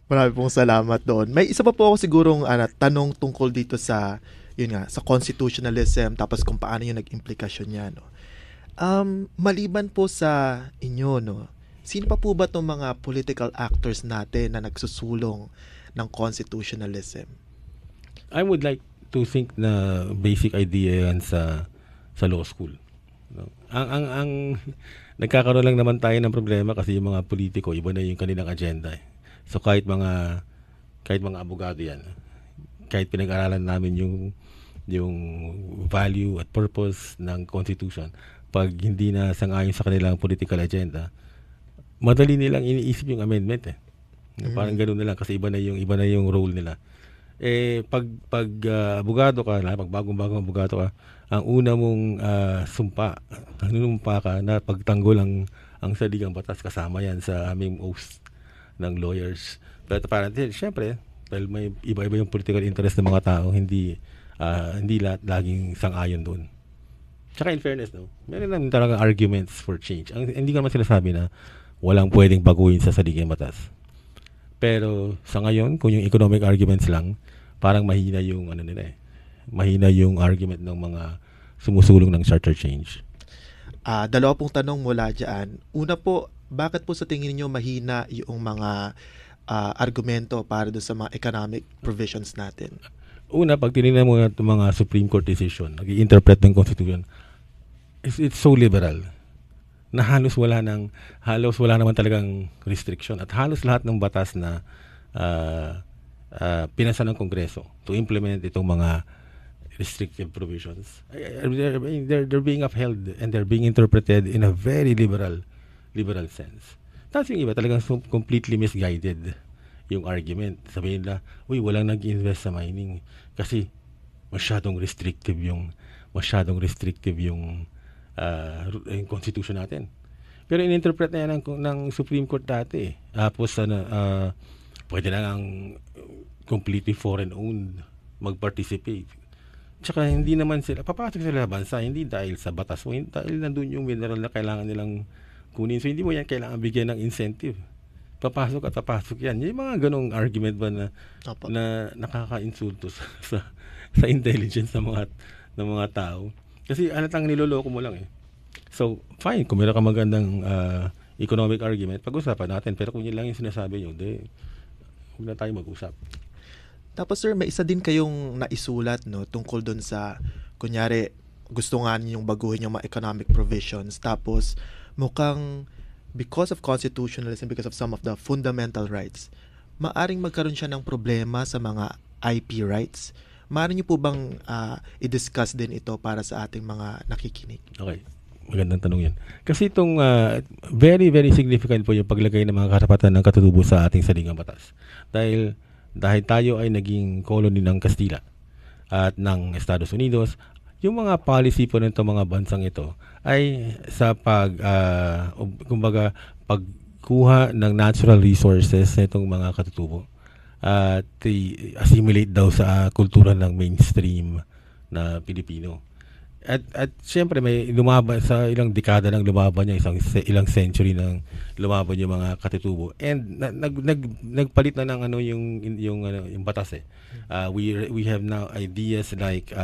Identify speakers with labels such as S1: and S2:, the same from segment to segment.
S1: Marami pong salamat doon. May isa pa po ako sigurong tanong tungkol dito sa yun nga, sa constitutionalism tapos kung paano yung nag-implikasyon niya, no. Maliban po sa inyo, no. Sino pa po ba tong mga political actors natin na nagsusulong ng constitutionalism?
S2: I would like to think na basic idea yan sa law school. No? Ang nagkakaroon lang naman tayo ng problema kasi yung mga politiko, iba na yung kanilang agenda. So kahit mga abogado yan, kahit pinag-aralan namin yung value at purpose ng constitution, pag hindi na sangayon sa kanilang political agenda, madali nilang iniisip yung amendment eh. Parang ganoon na lang kasi iba na yung role nila. Pag abogado ka, pag bagong abogado ka, ang una mong nanunumpa ka na pagtanggol ang saligang batas, kasama yan sa aming oath ng lawyers. Pero parang syempre, dahil may iba-iba yung political interest ng mga tao, hindi lahat laging sang-ayon doon. Tsaka in fairness, no, meron lang talagang arguments for change. Hindi ko naman sinasabi na walang pwedeng baguhin sa saligang batas. Pero sa ngayon, kung yung economic arguments lang, parang mahina yung mahina yung argument ng mga sumusulong ng charter change.
S1: Dalawa pong tanong mula dyan. Una po, bakit po sa tingin niyo mahina yung mga argumento para doon sa mga economic provisions natin?
S2: Una, pag tinignan mo yung mga Supreme Court decision, nag-i-interpret ng Constitution, it's so liberal na halos wala naman talagang restriction at halos lahat ng batas na pinasa ng Kongreso to implement itong mga restrictive provisions, they're being upheld and they're being interpreted in a very liberal sense. Tapos yung iba talagang completely misguided yung argument. Sabihin nila, walang nag-invest sa mining kasi masyadong restrictive yung constitution natin. Pero in-interpret na yan ng Supreme Court dati. Tapos pwede na ang completely foreign-owned mag-participate. Tsaka hindi naman papasok sila sa bansa, hindi dahil sa batas mo, dahil nandun yung mineral na kailangan nilang kunin. So hindi mo yan kailangan bigyan ng incentive. Papasok yan. Yung mga ganong argument ba na nakaka-insulto sa intelligence ng mga tao. Kasi halatang niloloko mo lang eh. So, fine, kung meron ka magandang economic argument, pag-usapan natin. Pero kung yun lang yung sinasabi nyo, huwag na tayo mag-usap.
S1: Tapos sir, may isa din kayong naisulat, no, tungkol doon sa, kunyari, gusto nga niyong baguhin yung mga economic provisions. Tapos, mukhang because of constitutionalism, because of some of the fundamental rights, maaring magkaroon siya ng problema sa mga IP rights. Maaari niyo po bang i-discuss din ito para sa ating mga nakikinig?
S2: Okay. Magandang tanong yan. Kasi itong very, very significant po yung paglagay ng mga karapatan ng katutubo sa ating saligang batas. Dahil tayo ay naging colony ng Kastila at ng Estados Unidos, yung mga policy po nito mga bansang ito ay sa pagkuha ng natural resources nitong mga katutubo at assimilate daw sa kultura ng mainstream na Pilipino. At siyempre may lumaban sa ilang dekada nang lumaban niya, ilang century nang lumaban yung mga katutubo. And nagpalit na ng yung batas eh. We have now ideas like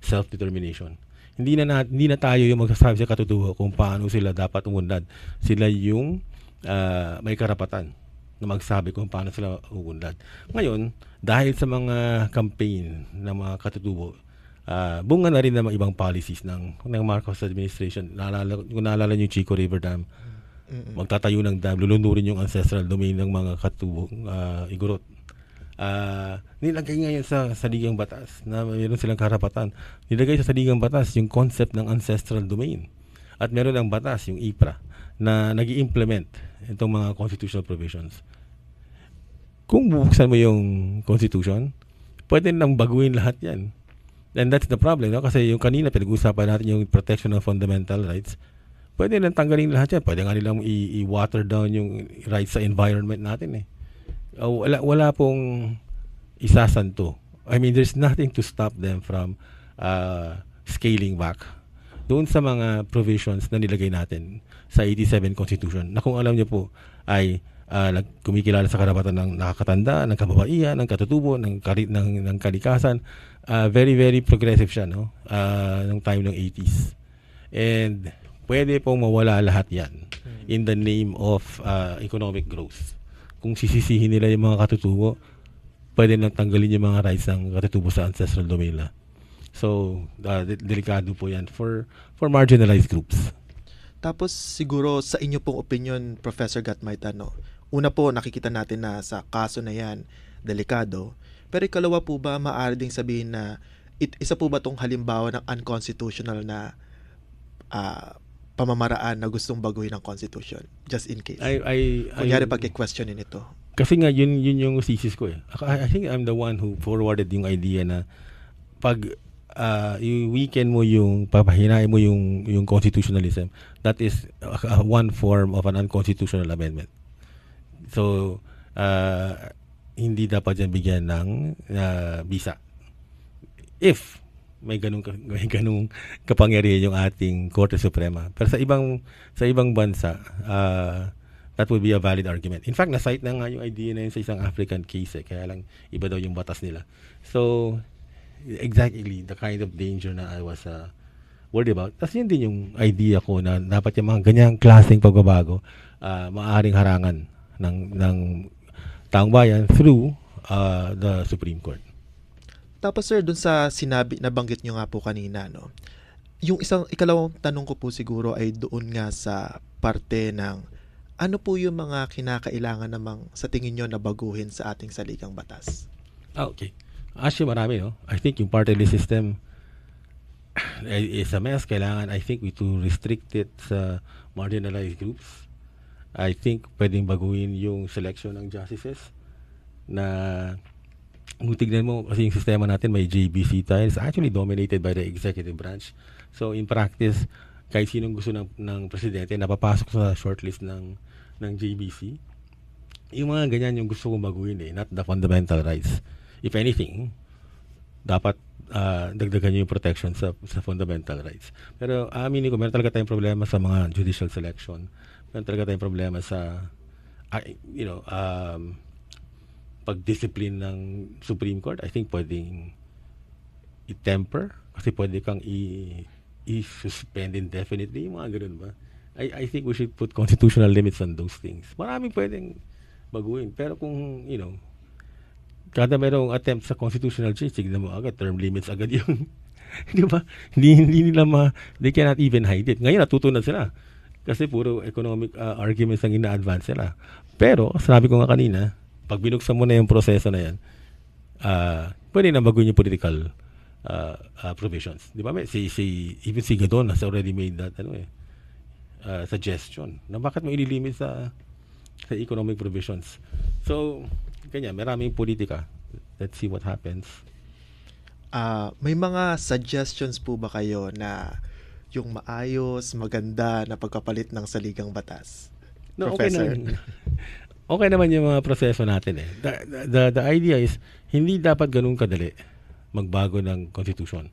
S2: self-determination. Hindi na tayo yung magsasabi sa katutubo kung paano sila dapat umunlad. Sila yung may karapatan na magsabi kung paano sila uunlad. Ngayon, dahil sa mga campaign ng mga katutubo, bunga na rin ng ibang policies ng Marcos administration. Kung naalala niyo yung Chico River Dam, magtatayo ng dam, lulunurin yung ancestral domain ng mga katubong Igorot. Nilagay ngayon sa saligang batas na mayroon silang karapatan. Nilagay sa saligang batas yung concept ng ancestral domain. At meron ang batas, yung IPRA, na nag-i-implement itong mga constitutional provisions. Kung bubuksan mo yung constitution, pwede nang baguhin lahat yan. And that's the problem, no? Kasi yung kanina pinag-usapan natin yung protection of fundamental rights. Pwede nang tanggalin lahat yan. Pwede nga nilang i-water down yung rights sa environment natin eh. Wala pong isasanto. I mean, there's nothing to stop them from scaling back doon sa mga provisions na nilagay natin sa 87 Constitution na kung alam niyo po ay kumikilala sa karapatan ng nakakatanda, ng kababaihan, ng katutubo, ng kalikasan. Very, very progressive siya, no? Nung time ng 80s. And pwede pong mawala lahat yan in the name of economic growth. Kung sisisihin nila yung mga katutubo, pwede nang tanggalin yung mga rights ng katutubo sa ancestral domain nila. So, delikado po yan for marginalized groups.
S1: Tapos siguro sa inyo pong opinion, Professor Gatmayta, no? Una po, nakikita natin na sa kaso na yan, delikado. Pero ikalawa po ba, maaari ding sabihin na isa po ba itong halimbawa ng unconstitutional na pamamaraan na gustong baguhin ng Constitution? Just in case. Kunyari pag-questionin ito.
S2: Kasi nga, yun yung thesis ko eh. I think I'm the one who forwarded yung idea na pag i-weaken mo papahinain mo yung constitutionalism, that is one form of an unconstitutional amendment. So, hindi dapat yan bigyan ng bisa. If may ganung kapangyarihan yung ating Korte Suprema. Pero sa ibang bansa, that would be a valid argument. In fact, na-cite na nga yung idea na yun sa isang African case kaya lang iba daw yung batas nila. So, exactly the kind of danger na I was worried about. Tapos yun din yung idea ko na dapat yung mga ganyang klaseng pagbabago maaaring harangan ng taong bayan through the Supreme Court.
S1: Tapos sir, dun sa nabanggit nyo nga po kanina, no? Yung ikalawang tanong ko po siguro ay doon nga sa parte ng ano po yung mga kinakailangan namang sa tingin nyo na baguhin sa ating saligang batas?
S2: Okay. Actually, marami, no? I think yung party list system is a mess. Kailangan, I think, we to restrict it sa marginalized groups. I think pwedeng baguhin yung selection ng justices na kung tignan mo kasi yung sistema natin may JBC tayo. It's actually dominated by the executive branch. So in practice, kahit sinong gusto ng presidente napapasok sa shortlist ng JBC. Yung mga ganyan yung gusto kong baguhin not the fundamental rights. If anything, dapat dagdagan nyo yung protection sa fundamental rights. Pero aminin ko, meron talaga tayong problema sa mga judicial selection. Meron talaga tayong problema sa pag-discipline ng Supreme Court. I think pwedeng i-temper kasi pwede kang i-suspend indefinitely, mga ganun ba? I think we should put constitutional limits on those things. Maraming pwedeng baguhin. Pero kung, kada merong attempt sa constitutional change, tignan mo agad, term limits agad yung, di ba? Hindi nila they cannot even hide it. Ngayon, natutunan sila. Kasi puro economic arguments ang ina-advance sila. Pero, sabi ko nga kanina, pag binuksan mo na yung proseso na yan, pwede na baguhin yung political provisions. Di ba? Even si Gadon has already made that suggestion na bakit mo ililimit sa economic provisions. So, kanya, maraming politika. Let's see what happens.
S1: May mga suggestions po ba kayo na yung maayos, maganda na pagkapalit ng saligang batas?
S2: No,
S1: Professor?
S2: Okay naman yung mga proseso natin The idea is, hindi dapat ganun kadali magbago ng constitution.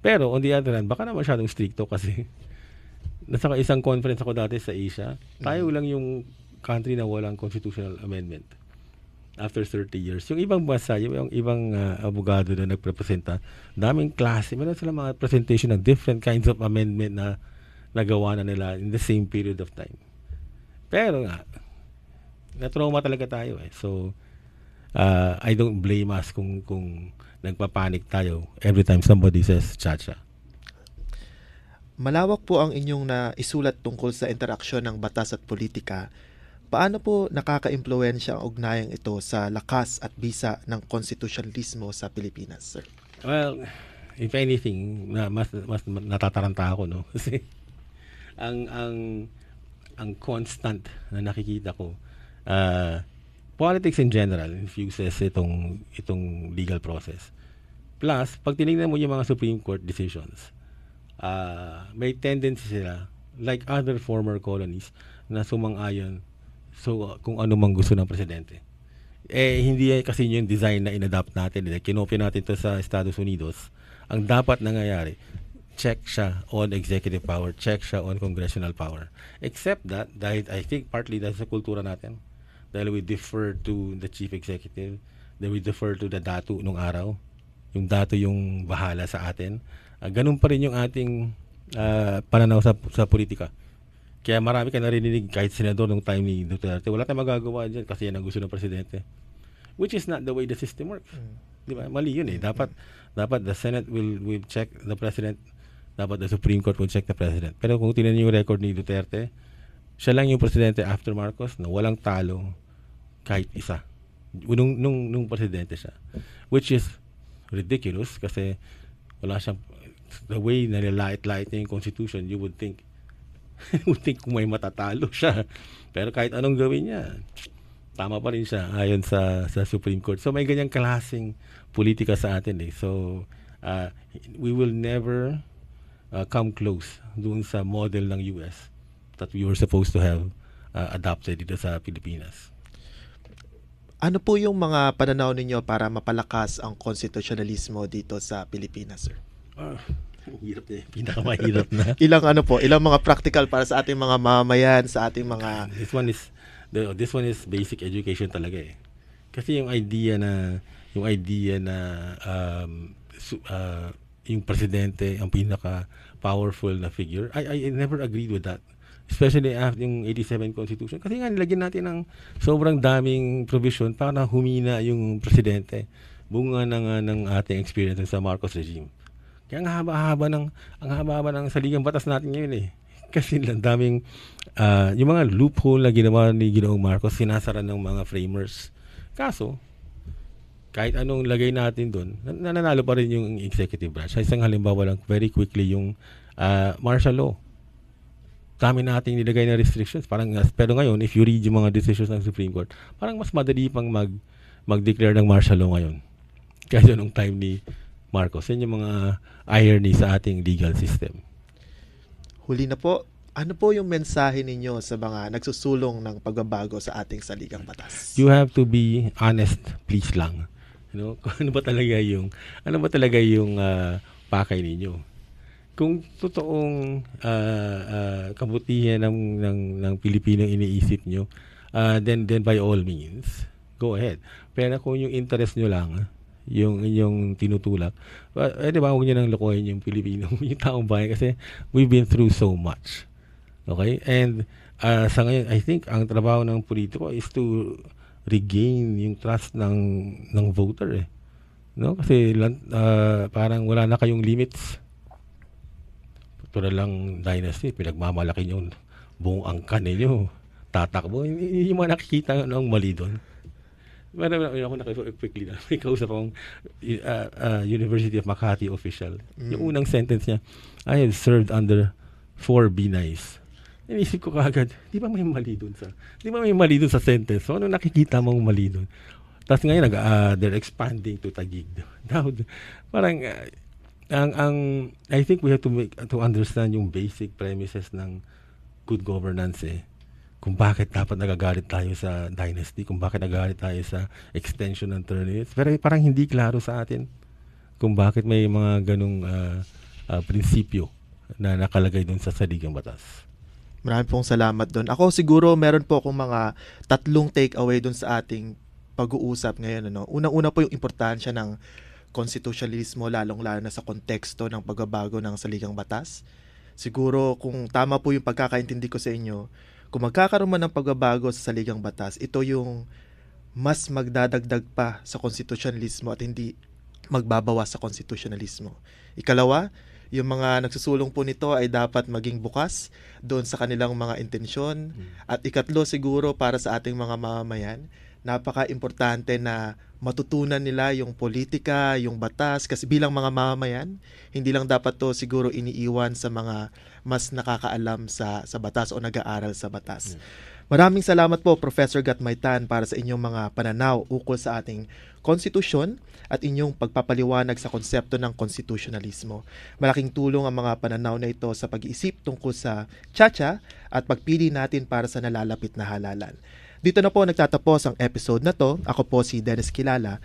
S2: Pero, on the other hand, baka na masyadong stricto kasi nasa isang conference ako dati sa Asia, tayo lang yung country na walang constitutional amendment after 30 years. Yung ibang bansa, yung ibang abogado na nagprepresenta, daming klase, meron sila mga presentation ng different kinds of amendment na nagawa na nila in the same period of time. Pero nga, na-trauma talaga tayo So, I don't blame us kung nagpapanik tayo every time somebody says chacha.
S1: Malawak po ang inyong naisulat tungkol sa interaksyon ng batas at politika. Paano po nakaka-impluwensya ang ugnayang ito sa lakas at bisa ng konstitusyonalismo sa Pilipinas, sir?
S2: Well, if anything, mas natataranta ako, no? Kasi ang constant na nakikita ko, politics in general infuses itong legal process. Plus, pag tinignan mo yung mga Supreme Court decisions, may tendency sila, like other former colonies, na sumang-ayon kung ano mang gusto ng presidente. Hindi kasi yung design na inadapt natin. Kinopya natin to sa Estados Unidos. Ang dapat nangyayari, check siya on executive power, check siya on congressional power. Except that, dahil I think partly dahil sa kultura natin, dahil we defer to the chief executive, then we defer to the datu nung araw, yung datu yung bahala sa atin. Ganun pa rin yung ating pananaw sa politika. Kaya marami ka narinig kahit senador nung time ni Duterte, wala tayong magagawa dyan kasi yan ang gusto ng presidente. Which is not the way the system works. Di ba? Mali yun eh. Dapat the Senate will check the president, dapat the Supreme Court will check the president. Pero kung tingnan niyo yung record ni Duterte, siya lang yung presidente after Marcos na walang talo kahit isa. Nung presidente siya. Which is ridiculous kasi wala siyang, the way na nilait-lait niya yung constitution, you would think kung may matatalo siya. Pero kahit anong gawin niya, tama pa rin siya ayon sa Supreme Court. So may ganyang klaseng politika sa atin eh. So we will never come close doon sa model ng US that we were supposed to have adopted dito sa Pilipinas.
S1: Ano po yung mga pananaw ninyo para mapalakas ang konstitusyonalismo dito sa Pilipinas, sir?
S2: Hirap eh. Pinakamahirap na.
S1: Ilang mga practical para sa ating mga mamamayan, sa ating mga...
S2: This one is basic education talaga eh. Kasi yung idea na yung presidente ang pinaka powerful na figure, I never agreed with that. Especially after yung 87 Constitution. Kasi nga nilagyan natin ng sobrang daming provision para humina yung presidente. Bunga ng ating experience sa Marcos regime. Kaya ang haba-haba ng saligang batas natin ngayon eh. Kasi ang daming yung mga loophole na ginawa ni Ginoong Marcos sinasara ng mga framers. Kaso kahit anong lagay natin doon, nananalo pa rin yung executive branch. Isang halimbawa lang very quickly yung martial law. Dami nating nilagay na restrictions. Pero ngayon, if you read yung mga decisions ng Supreme Court, parang mas madali pang mag-declare ng martial law ngayon. Kaya nung time ni Marcos. Yan yung mga irony sa ating legal system.
S1: Huli na po, ano po yung mensahe ninyo sa mga nagsusulong ng pagbabago sa ating saligang batas?
S2: You have to be honest, please lang. Ano ba talaga yung pakay ninyo? Kung totoong kabutihan ng Pilipino iniisip nyo, then by all means, go ahead. Pero kung yung interest nyo lang, yung inyong tinutulak, di ba huwag nyo nang lokohin yung Pilipino, yung taong bayan, kasi we've been through so much. Okay? And sa ngayon, I think ang trabaho ng politiko is to regain yung trust ng voter eh. No? Kasi parang wala na kayong limits. Tulad lang dynasty, pinagmamalaki yung buong angkan ninyo. Tatakbo. Yung mga nakikita ng mali doon. Ako quickly na. May kausap akong University of Makati official. Yung unang sentence niya, I have served under 4 Binays. Inisip ko kagad, di ba may mali dun sa sentence? So, ano nakikita mong mali dun? Tapos ngayon, they're expanding to Taguig. Now, parang, I think we have to understand yung basic premises ng good governance eh. Kung bakit dapat nagagalit tayo sa dynasty, kung bakit nagagalit tayo sa extension ng terms. Pero parang hindi klaro sa atin kung bakit may mga ganong prinsipyo na nakalagay dun sa saligang batas.
S1: Maraming pong salamat doon. Ako siguro meron po akong mga 3 take-away doon sa ating pag-uusap ngayon. Unang-una po yung importansya ng konstitusyalismo, lalong-lalo na sa konteksto ng pagbabago ng saligang batas. Siguro kung tama po yung pagkakaintindi ko sa inyo, kung magkakaroon man ng pagbabago sa saligang batas, ito yung mas magdadagdag pa sa konstitusyonalismo at hindi magbabawas sa konstitusyonalismo. Ikalawa, yung mga nagsusulong po nito ay dapat maging bukas doon sa kanilang mga intensyon. At ikatlo siguro para sa ating mga mamamayan, napaka-importante na matutunan nila yung politika, yung batas, kasi bilang mga mamamayan, hindi lang dapat to siguro iniiwan sa mga mas nakakaalam sa batas o nag-aaral sa batas. Maraming salamat po, Professor Gatmaytan, para sa inyong mga pananaw ukol sa ating konstitusyon at inyong pagpapaliwanag sa konsepto ng konstitusyonalismo. Malaking tulong ang mga pananaw na ito sa pag-iisip tungkol sa tsa-tsa at pagpili natin para sa nalalapit na halalan. Dito na po nagtatapos ang episode na to. Ako po si Dennis Kilala.